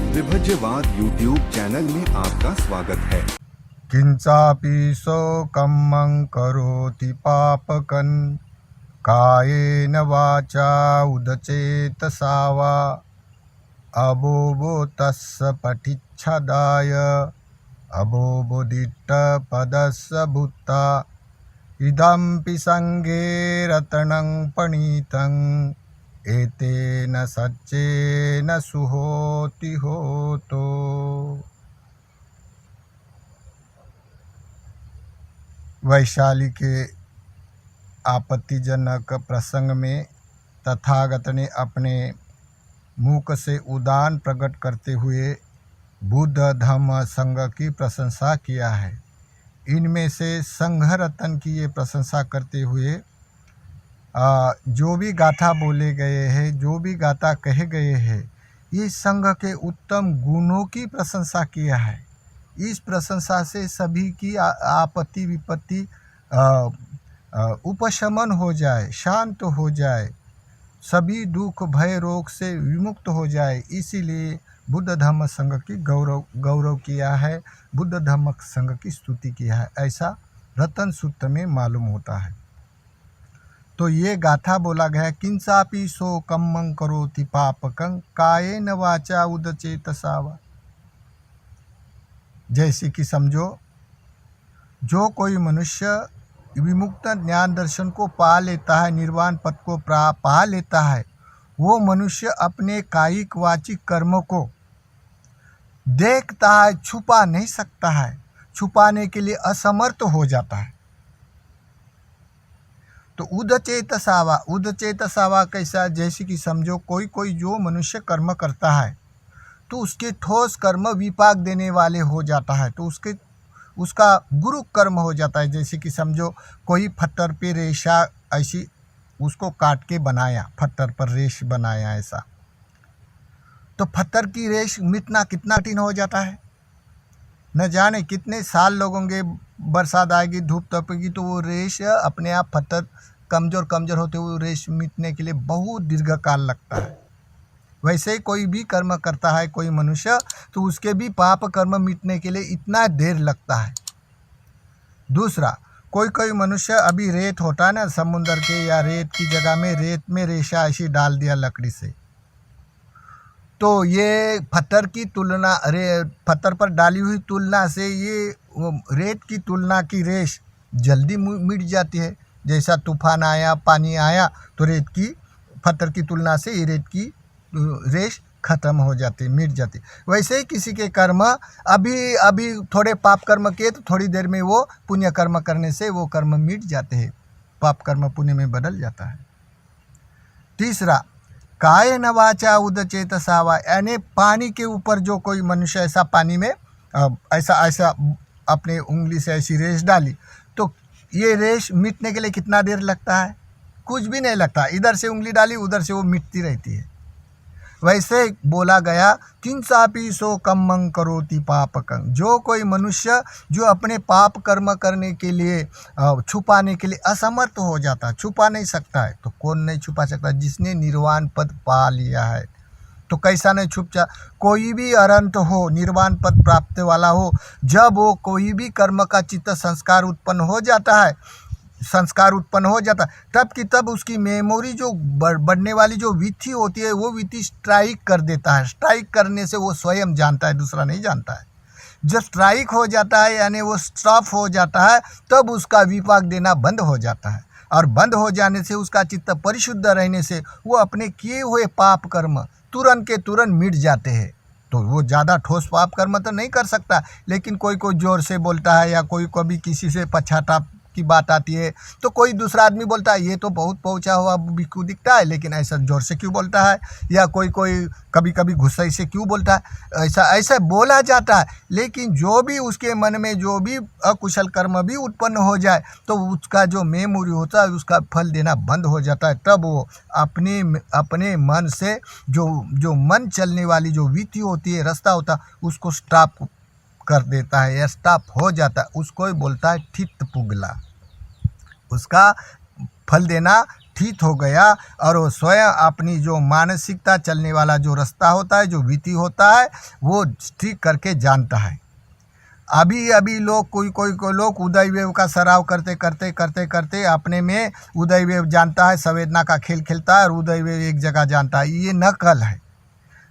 विभज्यवाद YouTube channel में आपका स्वागत है। किंचापि शोकं करोति पापकं कायेन वाचा उदचेतसा वा अबोधोतस्य पठिच्छदाय अबोधोदिष्टपदस्य भूता इदम्पि संगे रत्नं पणितं एतेन सच्चेन सुहोति होतो। वैशाली के आपत्तिजनक प्रसंग में तथागत ने अपने मुख से उदान प्रकट करते हुए बुद्ध धम्म संघ की प्रशंसा किया है। इनमें से संघ रत्न की ये प्रशंसा करते हुए जो भी गाथा बोले गए हैं, जो भी गाथा कहे गए हैं, इस संघ के उत्तम गुणों की प्रशंसा किया है। इस प्रशंसा से सभी की आपत्ति विपत्ति उपशमन हो जाए, शांत हो जाए, सभी दुख भय रोग से विमुक्त हो जाए। इसीलिए बुद्ध धम्म संघ की गौरव किया है, बुद्ध धम्म संघ की स्तुति किया है, ऐसा रतन सूत्र में मालूम होता है। तो ये गाथा बोला गया, किंचापि शोकं करोति पापकं कायेन वाचा उदचेतसा वा। जैसे कि समझो, जो कोई मनुष्य विमुक्त ज्ञान दर्शन को पा लेता है, निर्वाण पद को पा लेता है, वो मनुष्य अपने कायिक वाचिक कर्म को देखता है, छुपा नहीं सकता है, छुपाने के लिए असमर्थ हो जाता है। तो उदचेतसावा, उदचेतसावा कैसा? जैसे कि समझो कोई जो मनुष्य कर्म करता है तो उसके ठोस कर्म विपाक देने वाले हो जाता है, तो उसका गुरु कर्म हो जाता है। जैसे कि समझो कोई पत्थर पे रेशा ऐसी उसको काट के बनाया, पत्थर पर रेश बनाया ऐसा, तो पत्थर की रेश मिटना कितना कठिन हो जाता है। न जाने कितने साल लगेंगे, बरसात आएगी, धूप तपेगी, तो वो रेश अपने आप पत्थर कमज़ोर होते हुए रेश मिटने के लिए बहुत दीर्घ काल लगता है। वैसे ही कोई भी कर्म करता है कोई मनुष्य, तो उसके भी पाप कर्म मिटने के लिए इतना देर लगता है। दूसरा, कोई मनुष्य अभी रेत होता है ना समुंदर के या रेत की जगह में, रेत में रेशा ऐसी डाल दिया लकड़ी से, तो ये पत्थर की तुलना, पत्थर पर डाली हुई तुलना से ये रेत की तुलना की रेश जल्दी मिट जाती है। जैसा तूफान आया, पानी आया, तो पत्थर की तुलना से ये रेत की रेश खत्म हो जाती, मिट जाती। वैसे ही किसी के कर्म अभी थोड़े पाप कर्म किए तो थोड़ी देर में वो पुण्य कर्म करने से वो कर्म मिट जाते हैं, पाप कर्म पुण्य में बदल जाता है। तीसरा, कायेन वाचा उदचेतसा वा, यानी पानी के ऊपर जो कोई मनुष्य ऐसा पानी में ऐसा अपने उंगली से ऐसी रेश डाली, तो ये रेश मिटने के लिए कितना देर लगता है? कुछ भी नहीं लगता। इधर से उंगली डाली, उधर से वो मिटती रहती है। वैसे बोला गया, किंचापि शोकं करोति पापकं, जो कोई मनुष्य जो अपने पाप कर्म करने के लिए छुपाने के लिए असमर्थ हो जाता, छुपा नहीं सकता है, तो कौन नहीं छुपा सकता? जिसने निर्वाण पद पा लिया है, तो कैसा नहीं छुप जा। कोई भी अरंत हो, निर्वाण पद प्राप्त वाला हो, जब वो कोई भी कर्म का चित्त संस्कार उत्पन्न हो जाता है, तब की तब उसकी मेमोरी जो बढ़ने वाली जो विधि होती है, वो विधि स्ट्राइक कर देता है। स्ट्राइक करने से वो स्वयं जानता है, दूसरा नहीं जानता है। जब स्ट्राइक हो जाता है यानी वो स्टॉप हो जाता है, तब उसका विपाक देना बंद हो जाता है, और बंद हो जाने से उसका चित्त परिशुद्ध रहने से वो अपने किए हुए पाप कर्म तुरंत के तुरंत मिट जाते हैं। तो वो ज़्यादा ठोस पाप कर्म तो नहीं कर सकता, लेकिन कोई ज़ोर से बोलता है, या कोई कभी किसी से पश्चाताप की बात आती है, तो कोई दूसरा आदमी बोलता है ये तो बहुत पहुंचा हुआ भिक्षु दिखता है, लेकिन ऐसा जोर से क्यों बोलता है, या कोई कभी गुस्से से क्यों बोलता है, ऐसा बोला जाता है। लेकिन जो भी उसके मन में जो भी अकुशल कर्म भी उत्पन्न हो जाए, तो उसका जो मेमोरी होता है उसका फल देना बंद हो जाता है। तब वो अपने मन से जो मन चलने वाली जो विधि होती है, रास्ता होता है, उसको स्टॉप कर देता है या स्टॉप हो जाता है। उसको ही बोलता है ठित पुगला, उसका फल देना स्थित हो गया और वो स्वयं अपनी जो मानसिकता चलने वाला जो रास्ता होता है, जो विधि होता है, वो ठीक करके जानता है। अभी अभी लोग कोई लोग उदयवेव का सराव करते अपने में उदयवेव जानता है, संवेदना का खेल खेलता है और उदयवेव एक जगह जानता है। ये नकल है।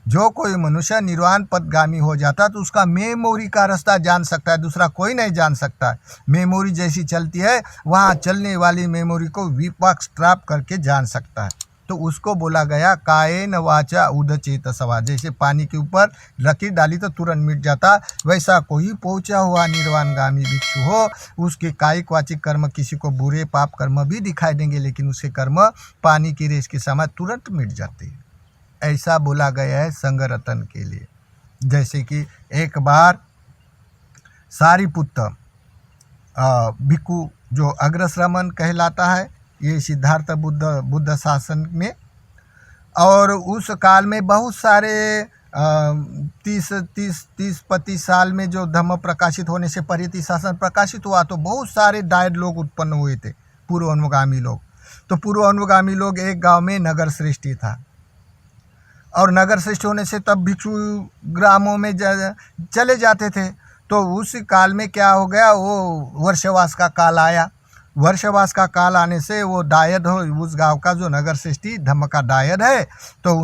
जो कोई मनुष्य निर्वाण पदगामी हो जाता है तो उसका मेमोरी का रास्ता जान सकता है, दूसरा कोई नहीं जान सकता है। मेमोरी जैसी चलती है, वहाँ चलने वाली मेमोरी को विपक्ष ट्रैप करके जान सकता है। तो उसको बोला गया कायेन वाचा उदचेतसवा। जैसे पानी के ऊपर लकीर डाली तो तुरंत मिट जाता, वैसा कोई पहुँचा हुआ निर्वाणगामी भिक्षु हो, उसके कायिक वाचिक कर्म किसी को बुरे पाप कर्म भी दिखाई देंगे, लेकिन उसके कर्म पानी की रेस के समय तुरंत मिट जाते हैं। ऐसा बोला गया है संगरतन के लिए। जैसे कि एक बार सारिपुत्र भिक्षु जो अग्रश्रमण कहलाता है, ये सिद्धार्थ बुद्ध शासन में, और उस काल में बहुत सारे 30-35 साल में जो धम्म प्रकाशित होने से परिति शासन प्रकाशित हुआ तो बहुत सारे डायड लोग उत्पन्न हुए थे, पूर्व अनुगामी लोग। तो पूर्व अनुगामी लोग एक गांव में नगर श्रेष्ठी था, और नगर श्रेष्ठ होने से तब भिक्षु ग्रामों में चले जाते थे। तो उस काल में क्या हो गया, वो वर्षवास का काल आया। वर्षवास का काल आने से वो डायद हो, उस गांव का जो नगर श्रेष्ठी धम्म का डायद है, तो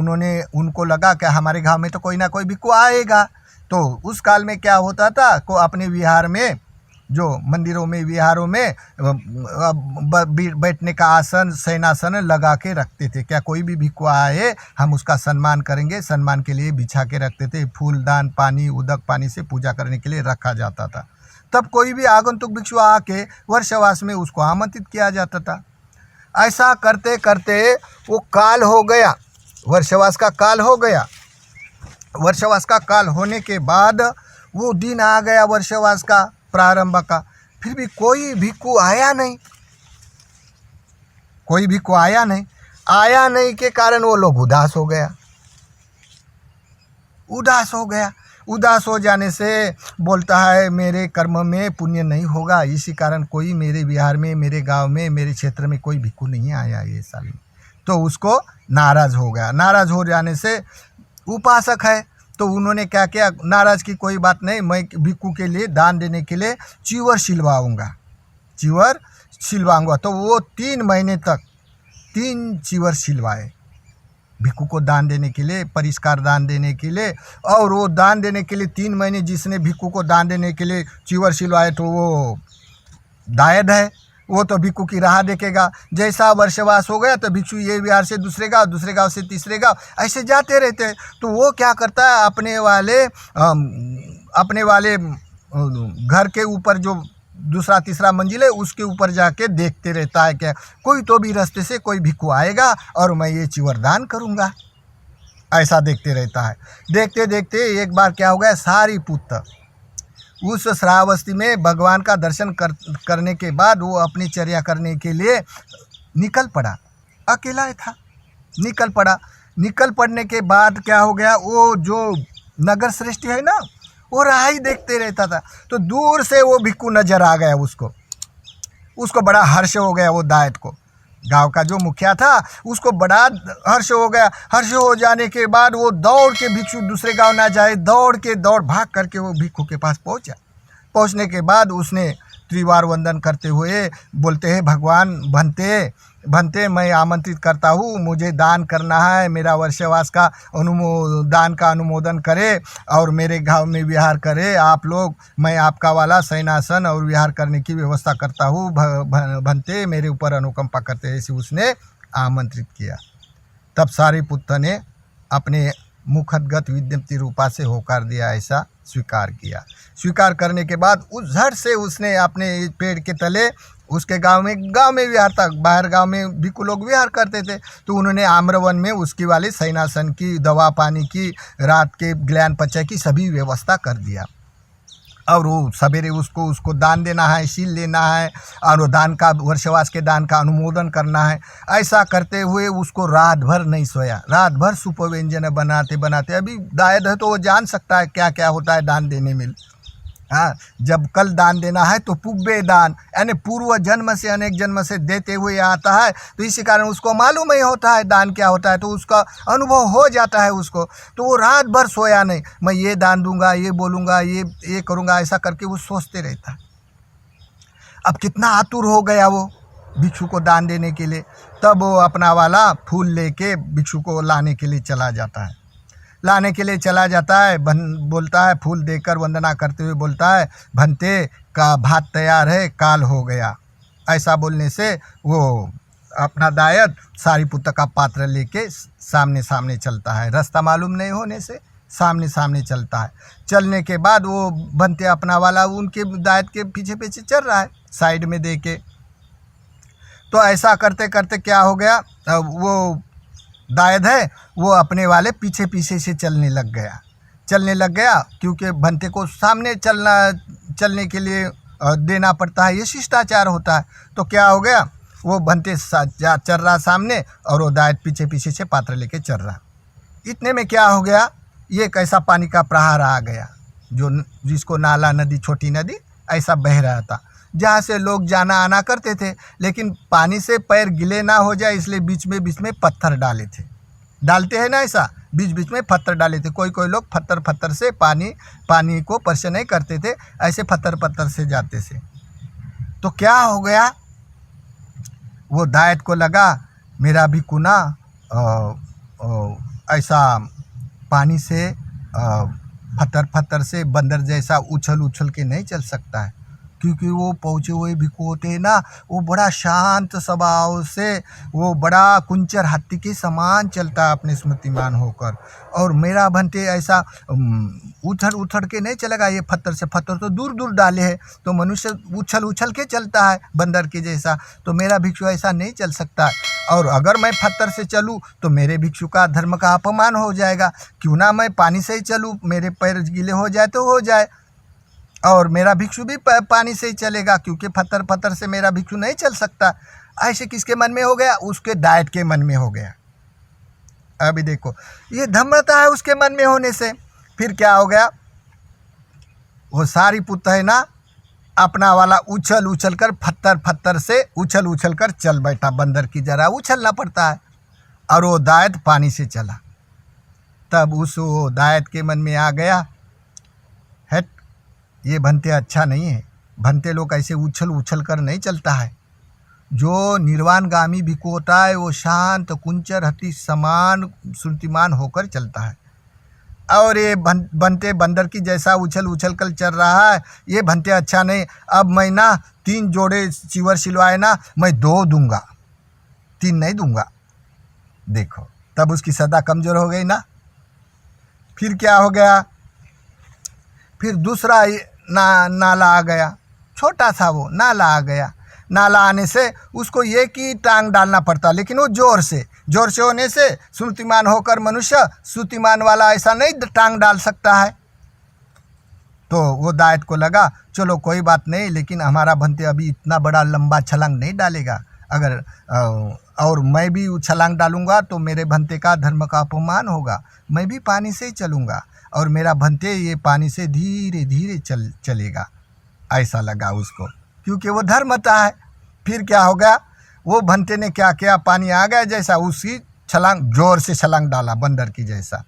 उनको लगा कि हमारे गांव में तो कोई ना कोई भिक्षु आएगा। तो उस काल में क्या होता था, को अपने विहार में, जो मंदिरों में विहारों में बैठने का आसन शयनासन लगा के रखते थे। क्या कोई भी भिक्षु आए हम उसका सम्मान करेंगे, सम्मान के लिए बिछा के रखते थे। फूलदान पानी उदक पानी से पूजा करने के लिए रखा जाता था। तब कोई भी आगंतुक भिक्षु आके वर्षवास में उसको आमंत्रित किया जाता था। ऐसा करते करते वो काल हो गया, वर्षवास का काल हो गया। वर्षवास का काल होने के बाद वो दिन आ गया वर्षवास का प्रारंभ का, फिर भी कोई भिक्षु आया नहीं। कोई भिक्षु आया नहीं के कारण वो लोग उदास हो गया। उदास हो जाने से बोलता है मेरे कर्म में पुण्य नहीं होगा, इसी कारण कोई मेरे विहार में, मेरे गांव में, मेरे क्षेत्र में कोई भिक्षु नहीं आया ये साल में। तो उसको नाराज़ हो गया। नाराज़ हो जाने से उपासक है तो उन्होंने क्या किया, नाराज की कोई बात नहीं, मैं भिक्षु के लिए दान देने के लिए चीवर सिलवाऊंगा। तो वो 3 महीने तक 3 चीवर सिलवाए भिक्षु को दान देने के लिए, परिष्कार दान देने के लिए। और वो दान देने के लिए 3 महीने जिसने भिक्षु को दान देने के लिए चीवर सिलवाए तो वो दायद है, वो तो भिक्षु की राह देखेगा। जैसा वर्षवास हो गया तो भिक्षु ये विहार से दूसरे गांव से तीसरे गांव ऐसे जाते रहते हैं। तो वो क्या करता है, अपने वाले घर के ऊपर जो दूसरा तीसरा मंजिल है उसके ऊपर जाके देखते रहता है कि कोई तो भी रास्ते से कोई भिक्षु आएगा और मैं ये चीवर दान करूँगा। ऐसा देखते रहता है। देखते देखते एक बार क्या हो गया, सारिपुत्र उस श्रावस्ती में भगवान का दर्शन करने के बाद वो अपनी चर्या करने के लिए निकल पड़ा। अकेला था, निकल पड़ने के बाद क्या हो गया, वो जो नगर श्रेष्ठी है ना, वो राह ही देखते रहता था। तो दूर से वो भिक्षु नजर आ गया, उसको बड़ा हर्ष हो गया। वो दायत को, गांव का जो मुखिया था, उसको बड़ा हर्ष हो गया। हर्ष हो जाने के बाद वो दौड़ के, भिक्षु दूसरे गांव ना जाए, दौड़ भाग करके वो भिक्षु के पास पहुंचा। पहुंचने के बाद उसने त्रिवार वंदन करते हुए बोलते हैं, भगवान भंते मैं आमंत्रित करता हूँ, मुझे दान करना है, मेरा वर्षवास का दान का अनुमोदन करे और मेरे गांव में विहार करे आप लोग। मैं आपका वाला शयनासन और विहार करने की व्यवस्था करता हूँ, भंते मेरे ऊपर अनुकंपा करते हैं। ऐसे उसने आमंत्रित किया। तब सारिपुत्र ने अपने मुखदगत विद्यंती रूपा से होकार दिया, ऐसा स्वीकार किया। स्वीकार करने के बाद उस झट से उसने अपने पेड़ के तले, उसके गांव में विहार था, बाहर गांव में भिक्षु लोग विहार करते थे, तो उन्होंने आम्रवन में उसकी वाले शयनासन की, दवा पानी की, रात के ग्लैन पचय की सभी व्यवस्था कर दिया। और वो सवेरे उसको दान देना है, शील लेना है और वो दान का, वर्षवास के दान का अनुमोदन करना है। ऐसा करते हुए उसको रात भर नहीं सोया, रात भर सुप व्यंजन बनाते। अभी दायद है तो वो जान सकता है क्या क्या होता है दान देने में। हाँ, जब कल दान देना है तो पुग्बे दान, यानी पूर्व जन्म से अनेक जन्म से देते हुए आता है, तो इसी कारण उसको मालूम ही होता है दान क्या होता है, तो उसका अनुभव हो जाता है उसको। तो वो रात भर सोया नहीं, मैं ये दान दूंगा, ये बोलूँगा, ये करूँगा, ऐसा करके वो सोचते रहता है। अब कितना आतुर हो गया वो भिक्षु को दान देने के लिए। तब वो अपना वाला फूल लेके भिक्षु को लाने के लिए चला जाता है। लाने के लिए चला जाता है, बोलता है, फूल देकर वंदना करते हुए बोलता है, भंते का भात तैयार है, काल हो गया। ऐसा बोलने से वो अपना दायद सारीपुत्र का पात्र लेके सामने सामने चलता है। रास्ता मालूम नहीं होने से सामने सामने चलता है। चलने के बाद वो भंते अपना वाला उनके दायद के पीछे पीछे चल रहा है, साइड में दे के। तो ऐसा करते करते क्या हो गया, वो दायद है वो अपने वाले पीछे पीछे से चलने लग गया, क्योंकि भंते को सामने चलने के लिए देना पड़ता है, ये शिष्टाचार होता है। तो क्या हो गया, वो भंते चल रहा सामने और वो दायद पीछे पीछे से पात्र लेके चल रहा। इतने में क्या हो गया, ये कैसा पानी का प्रहार आ गया, जिसको नाला नदी, छोटी नदी ऐसा बह रहा था, जहाँ से लोग जाना आना करते थे, लेकिन पानी से पैर गिले ना हो जाए इसलिए बीच में पत्थर डालते हैं ना, ऐसा बीच में पत्थर डाले थे। कोई लोग पत्थर से पानी को स्पर्श नहीं करते थे, ऐसे पत्थर से जाते थे। तो क्या हो गया, वो दायद को लगा मेरा भी कुना ऐसा पानी से पत्थर से बंदर जैसा उछल के नहीं चल सकता है, क्योंकि वो पहुँचे हुए भिक्षु होते हैं ना, वो बड़ा शांत स्वभाव से, वो बड़ा कुंचर हाथी के समान चलता है अपने स्मृतिमान होकर। और मेरा भंते ऐसा उछल के नहीं चलेगा, ये पत्थर तो दूर डाले हैं, तो मनुष्य उछल के चलता है बंदर के जैसा, तो मेरा भिक्षु ऐसा नहीं चल सकता। और अगर मैं पत्थर से चलूँ तो मेरे भिक्षु का धर्म का अपमान हो जाएगा, क्यों ना मैं पानी से ही चलूँ, मेरे पैर गीले हो जाए तो हो जाए, और मेरा भिक्षु भी पानी से ही चलेगा, क्योंकि पत्थर से मेरा भिक्षु नहीं चल सकता। ऐसे किसके मन में हो गया, उसके दायद के मन में हो गया। अभी देखो, ये धर्मता है उसके मन में होने से। फिर क्या हो गया, वो सारीपुत्र है ना, अपना वाला उछल कर पत्थर से उछल कर चल बैठा। बंदर की जरा उछलना पड़ता है, और वो दायद पानी से चला। तब उस दायद के मन में आ गया, हट, ये भंते अच्छा नहीं है, भंते लोग ऐसे उछल कर नहीं चलता है। जो निर्वाणगामी भिक्षु होता है वो शांत कुंचर हति समान श्रुतिमान होकर चलता है, और ये भंते बंदर की जैसा उछल कर चल रहा है, ये भंते अच्छा नहीं। अब मैं ना 3 जोड़े चिवर सिलवाए ना, मैं 2 दूंगा, 3 नहीं दूंगा। देखो, तब उसकी सदा कमज़ोर हो गई ना। फिर क्या हो गया, फिर दूसरा नाला आ गया, छोटा सा वो नाला आ गया। नाला आने से उसको एक ही टांग डालना पड़ता, लेकिन वो जोर से होने से श्रुतिमान होकर मनुष्य श्रुतिमान वाला ऐसा नहीं टांग डाल सकता है। तो वो दायद को लगा, चलो कोई बात नहीं, लेकिन हमारा भंते अभी इतना बड़ा लंबा छलांग नहीं डालेगा, अगर और मैं भी छलांग डालूंगा तो मेरे भंते का धर्म का अपमान होगा। मैं भी पानी से ही चलूँगा, और मेरा भंते ये पानी से धीरे धीरे चलेगा। ऐसा लगा उसको, क्योंकि वो धर्मता है। फिर क्या हो गया, वो भंते ने क्या किया, पानी आ गया जैसा, उसकी छलांग जोर से छलांग डाला बंदर की जैसा।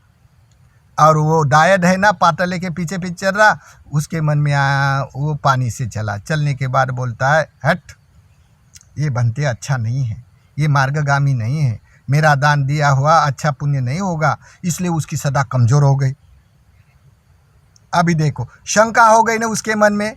और वो दायद है ना, पातले के पीछे चल रहा, उसके मन में आया, वो पानी से चला। चलने के बाद बोलता है, हट, ये भंते अच्छा नहीं है, ये मार्गगामी नहीं है, मेरा दान दिया हुआ अच्छा पुण्य नहीं होगा, इसलिए उसकी सदा कमज़ोर हो गई। अभी देखो, शंका हो गई ना उसके मन में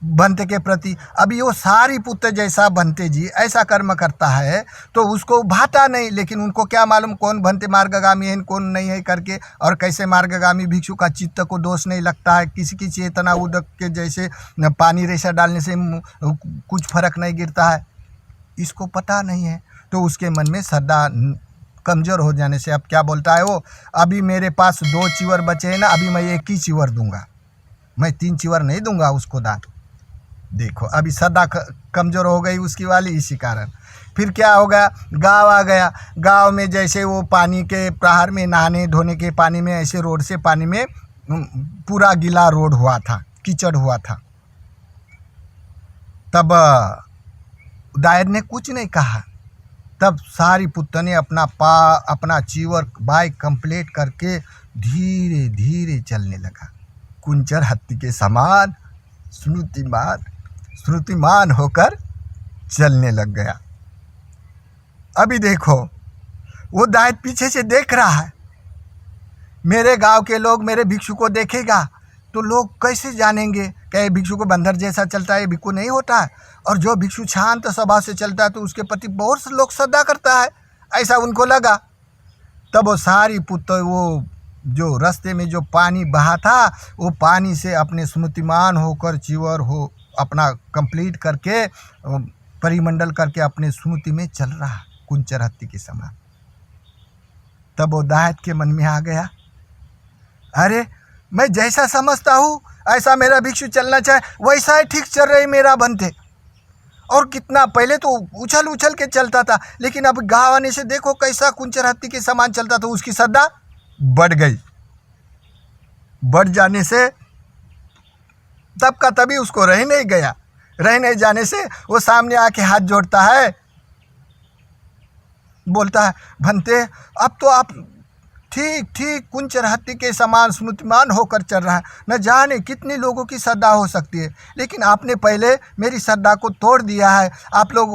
भंते के प्रति। अभी वो सारीपुत्र जैसा भंते जी ऐसा कर्म करता है तो उसको भाता नहीं, लेकिन उनको क्या मालूम कौन भंते मार्गगामी है कौन नहीं है करके, और कैसे मार्गगामी भिक्षु का चित्त को दोष नहीं लगता है, किसी की चेतना उदक के जैसे पानी रेशा डालने से कुछ फर्क नहीं गिरता है, इसको पता नहीं है। तो उसके मन में श्रद्धा कमज़ोर हो जाने से अब क्या बोलता है वो, अभी मेरे पास 2 चिवर बचे हैं ना, अभी मैं 1 ही चिवर दूंगा, मैं 3 चिवर नहीं दूंगा उसको दान। देखो, अभी श्रद्धा कमज़ोर हो गई उसकी वाली, इसी कारण। फिर क्या हो गया, गाँव आ गया। गाँव में जैसे वो पानी के प्रहार में नहाने धोने के पानी में ऐसे रोड से पानी में पूरा गीला रोड हुआ था, कीचड़ हुआ था। तब दायद ने कुछ नहीं कहा। तब सारीपुत्र ने अपना चीवर बाइक कंप्लीट करके धीरे धीरे चलने लगा, कुंचर हत्ती के समान श्रुतिमान होकर चलने लग गया। अभी देखो, वो दायद पीछे से देख रहा है। मेरे गांव के लोग मेरे भिक्षु को देखेगा तो लोग कैसे जानेंगे कि ये भिक्षु को बंदर जैसा चलता है, ये भिक्षु नहीं होता है। और जो भिक्षु शांत स्वभाव से चलता है तो उसके प्रति बहुत से लोग श्रद्धा करता है, ऐसा उनको लगा। तब वो सारीपुत्र, वो जो रास्ते में जो पानी बहा था, वो पानी से अपने स्मृतिमान होकर चीवर हो अपना कंप्लीट करके परिमंडल करके अपने स्मृति में चल रहा, कुंचर हत्ती के समान। तब वो दायद के मन में आ गया, अरे मैं जैसा समझता हूँ ऐसा मेरा भिक्षु चलना चाहे, वैसा ही ठीक चल रही मेरा बनते। और कितना पहले तो उछल उछल के चलता था, लेकिन अब गाँव आने से देखो कैसा कुंचर हत्ती के समान चलता था। उसकी श्रद्धा बढ़ गई। बढ़ जाने से तब का तभी उसको रह नहीं गया। रह नहीं जाने से वो सामने आके हाथ जोड़ता है, बोलता है, भंते अब तो आप ठीक ठीक कुंचर हत्ती के समान स्मृतिमान होकर चल रहा है। न जाने कितने लोगों की श्रद्धा हो सकती है, लेकिन आपने पहले मेरी श्रद्धा को तोड़ दिया है। आप लोग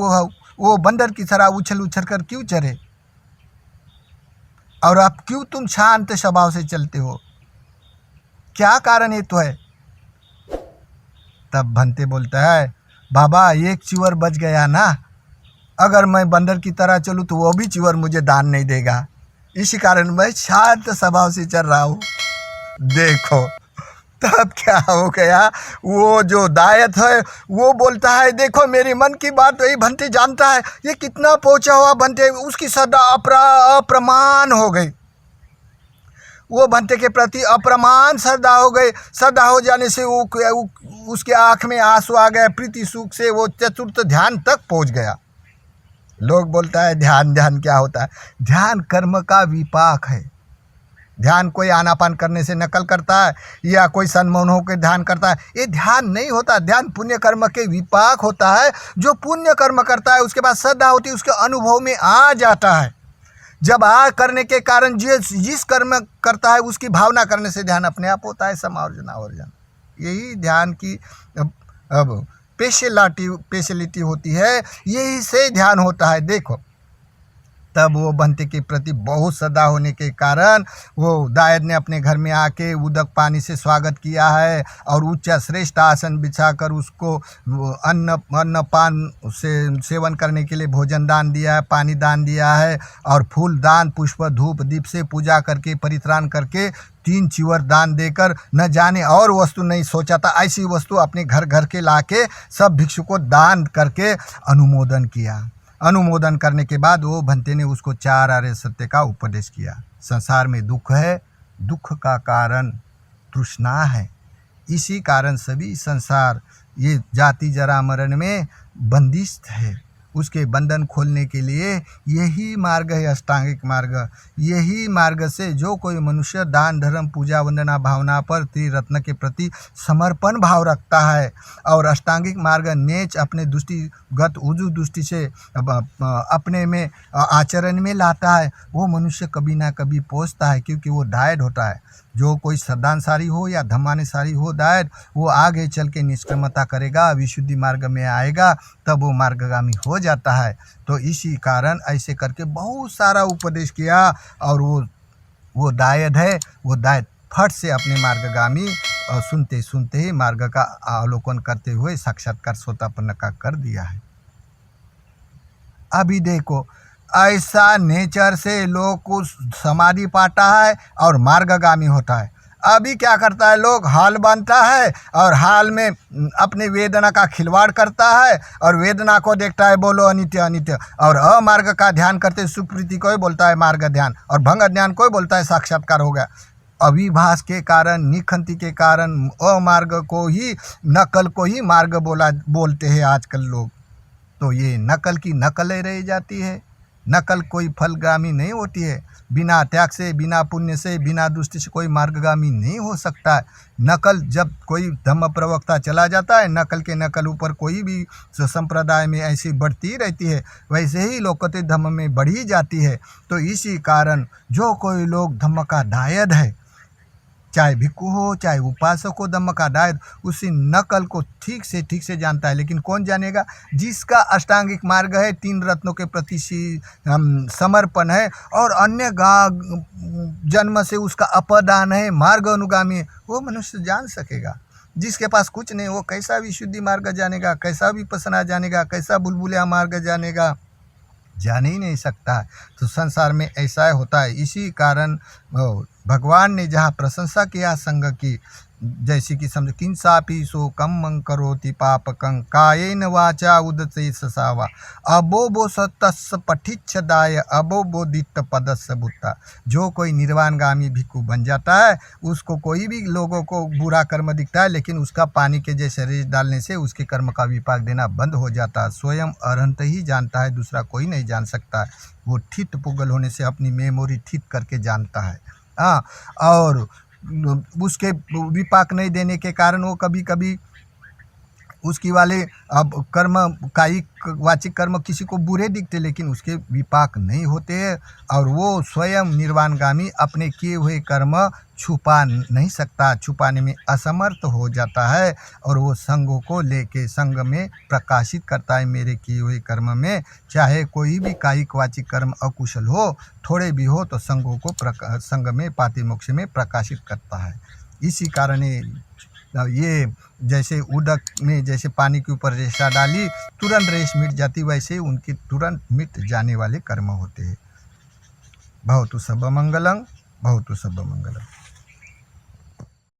वो बंदर की तरह उछल उछल कर क्यों चले, और आप क्यों तुम शांत स्वभाव से चलते हो, क्या कारण है तो है। तब भंते बोलता है, बाबा एक चीवर बच गया ना, अगर मैं बंदर की तरह चलूँ तो वो भी चीवर मुझे दान नहीं देगा, इसी कारण मैं शांत स्वभाव से चल रहा हूँ। देखो तब क्या हो गया, वो जो दायद है वो बोलता है, देखो मेरी मन की बात वही भंते जानता है, ये कितना पहुँचा हुआ भंते, उसकी श्रद्धा अप्रमाण हो गई। वो भंते के प्रति अप्रमाण श्रद्धा हो गई। श्रद्धा हो जाने से उसके आँख में आंसू आ गए, प्रीति सुख से वो चतुर्थ ध्यान तक पहुँच गया। लोग बोलता है ध्यान ध्यान क्या होता है, ध्यान कर्म का विपाक है। ध्यान कोई आनापान करने से नकल करता है या कोई सन्मौन होकर ध्यान करता है, ये ध्यान नहीं होता। ध्यान पुण्य कर्म के विपाक होता है। जो पुण्य कर्म करता है उसके बाद श्रद्धा होती है, उसके अनुभव में आ जाता है। जब करने के कारण जिस कर्म करता है उसकी भावना करने से ध्यान अपने आप होता है, समावर्जन। यही ध्यान की अब स्पेशलिटी होती है, यही से ध्यान होता है। देखो तब वो भंते के प्रति बहुत श्रद्धा होने के कारण वो दायद ने अपने घर में आके उदक पानी से स्वागत किया है और उच्च श्रेष्ठ आसन बिछाकर उसको अन्न पान से सेवन करने के लिए भोजन दान दिया है, पानी दान दिया है और फूल दान, पुष्प, धूप, दीप से पूजा करके परित्राण करके 3 चीवर दान देकर, न जाने और वस्तु नहीं सोचा था, ऐसी वस्तु अपने घर घर के लाके सब भिक्षु को दान करके अनुमोदन किया। अनुमोदन करने के बाद वो भंते ने उसको 4 आर्य सत्य का उपदेश किया। संसार में दुख है, दुख का कारण तृष्णा है, इसी कारण सभी संसार ये जाति जरा मरण में बंदिस्त है। उसके बंधन खोलने के लिए यही मार्ग है, अष्टांगिक मार्ग। यही मार्ग से जो कोई मनुष्य दान धर्म पूजा वंदना भावना पर त्रिरत्न के प्रति समर्पण भाव रखता है और अष्टांगिक मार्ग नेच अपने दृष्टिगत उजू दृष्टि से अपने में आचरण में लाता है, वो मनुष्य कभी ना कभी पहुँचता है, क्योंकि वो दायद होता है। जो कोई श्रद्धानुसारी हो या धर्मानुसारी हो दायद, वो आगे चल के निष्क्रमता करेगा, विशुद्धि मार्ग में आएगा, तब वो मार्गगामी हो जाता है। तो इसी कारण ऐसे करके बहुत सारा उपदेश किया और वो दायद है, वो दायद फट से अपने मार्गगामी और सुनते सुनते ही मार्ग का अवलोकन करते हुए साक्षात्कार सोतापन्न का कर दिया है। अभी देखो ऐसा नेचर से लोग को समाधि पाता है और मार्गगामी होता है। अभी क्या करता है, लोग हाल बांधता है और हाल में अपने वेदना का खिलवाड़ करता है और वेदना को देखता है बोलो अनित्य अनित्य, और अमार्ग का ध्यान करते सुप्रीति को ही बोलता है मार्ग ध्यान और भंग ध्यान को ही बोलता है साक्षात्कार हो गया। अविभास के कारण, निखंति के कारण अमार्ग को ही, नकल को ही मार्ग बोलते हैं आजकल लोग। तो ये नकल की नकल ही रह जाती है। नकल कोई फलगामी नहीं होती है। बिना त्याग से, बिना पुण्य से, बिना दृष्टि से कोई मार्गगामी नहीं हो सकता है। नकल जब कोई धम्म प्रवक्ता चला जाता है, नकल के नकल ऊपर कोई भी संप्रदाय में ऐसी बढ़ती रहती है, वैसे ही लोकोत्तर धम्म में बढ़ी जाती है। तो इसी कारण जो कोई लोग धम्म का दायद है, चाहे भिक्खु हो चाहे उपासक हो, धम्म का दायद उसी नकल को ठीक से जानता है। लेकिन कौन जानेगा? जिसका अष्टांगिक मार्ग है, 3 रत्नों के प्रति समर्पण है और अन्य जन्म से उसका अपदान है, मार्ग अनुगामी है, वो मनुष्य जान सकेगा। जिसके पास कुछ नहीं, वो कैसा भी शुद्धि मार्ग जानेगा, कैसा भी पसना जानेगा, कैसा बुलबुलिया मार्ग जानेगा? जान ही नहीं सकता है। तो संसार में ऐसा होता है। इसी कारण भगवान ने जहाँ प्रशंसा किया संग की, जैसे कि समझ किंसापि सो कम करोति पापकं कायेन वाचा उदते ससावा अबोबो सतस्स पठिच्छदाय अबोबो दिट्ट पदस्स बुत्ता। जो कोई निर्वाणगामी भिक्खु बन जाता है, उसको कोई भी लोगों को बुरा कर्म दिखता है, लेकिन उसका पानी के जैसे रेत डालने से उसके कर्म का विपाक देना बंद हो जाता है। स्वयं अरहंत ही जानता है, दूसरा कोई नहीं जान सकता है। वो ठित पुगल होने से अपनी मेमोरी ठीक करके जानता है। हाँ, और उसके विपाक नहीं देने के कारण वो कभी कभी उसकी वाले अब कर्म, कायिक वाचिक कर्म किसी को बुरे दिखते, लेकिन उसके विपाक नहीं होते हैं और वो स्वयं निर्वाणगामी अपने किए हुए कर्म छुपा नहीं सकता, छुपाने में असमर्थ हो जाता है और वो संगों को लेके संग में प्रकाशित करता है। मेरे किए हुए कर्म में चाहे कोई भी कायिक वाचिक कर्म अकुशल हो, थोड़े भी हो, तो संगों को संग में पातिमोक्ष में प्रकाशित करता है। इसी कारण ये जैसे उदक में जैसे पानी के ऊपर रेशा डाली, तुरंत रेश मिट जाती, वैसे उनके तुरंत मिट जाने वाले कर्म होते हैं। भवतु सर्वमंगलं, भवतु सर्वमंगलं।